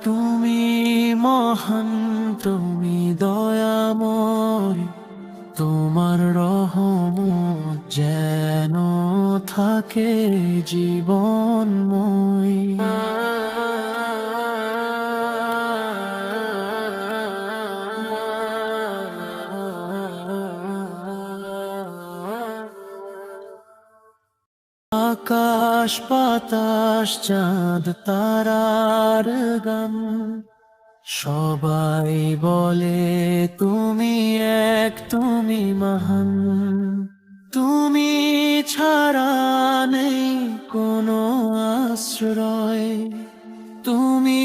তুমি মহান, তুমি দয়াময়, তোমার রহমত যেন থাকে জীবনময়। আকাশ বাতাস চাঁদ তারার গান, সবাই বলে তুমি এক, তুমি মহান। তুমি ছাড়া নেই কোনো আশ্রয়, তুমি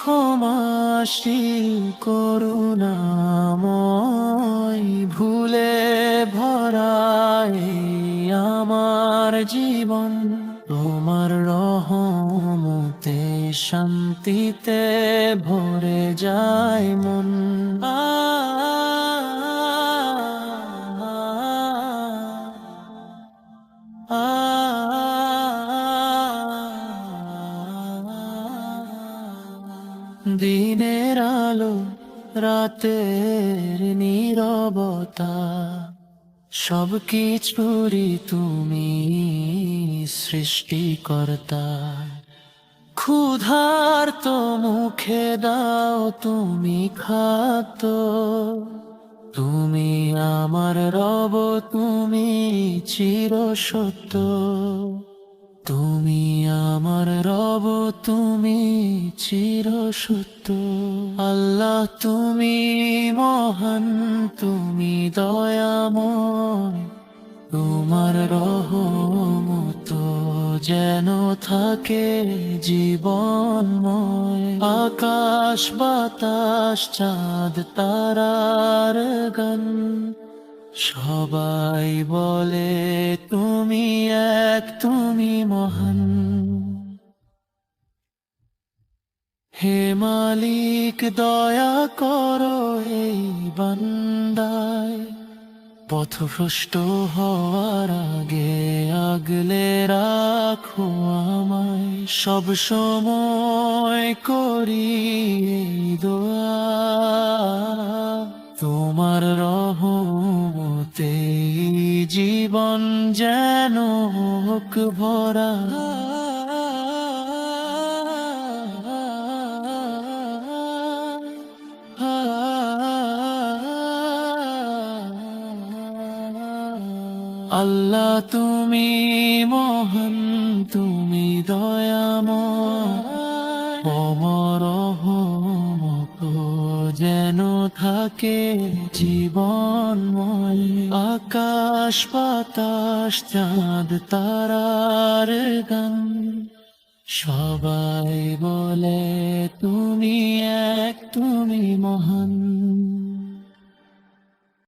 ক্ষমাশীল করুণাময়। ভুলে ভরায় আমার জীবন, তোমার রহমতে শান্তিতে ভরে যায় মন। দিনের আলো, রাতের নীরবতা, সবকিছুরই তুমি সৃষ্টিকর্তা। ক্ষুধার্ত মুখে দাও তুমি খাদ্য, তুমি আমার রব, তুমি চিরসত্য। তুমি আমার রব, তুমি চিরসত্য। আল্লাহ তুমি মহান, তুমি দয়াময়, তোমার রহমত যেন থাকে জীবনময়। আকাশ বাতাস চাঁদ তারার গান, সবাই বলে তুমি এক, তুমি মহান। হে মালিক দয়া করো এই বান্দায়, পথভ্রষ্ট হওয়ার আগে আগলে রাখো আমায়। সব সময় করি এই দোয়া, তোমার রহমতে জীবন যেন হোক ভরা। আল্লাহ তুমি মহান, তুমি দয়াময়, তোমার রহমত যেন থাকে জীবনময়। আকাশ বাতাস চাঁদ তারার গান, সবাই বলে তুমি এক, তুমি মহান।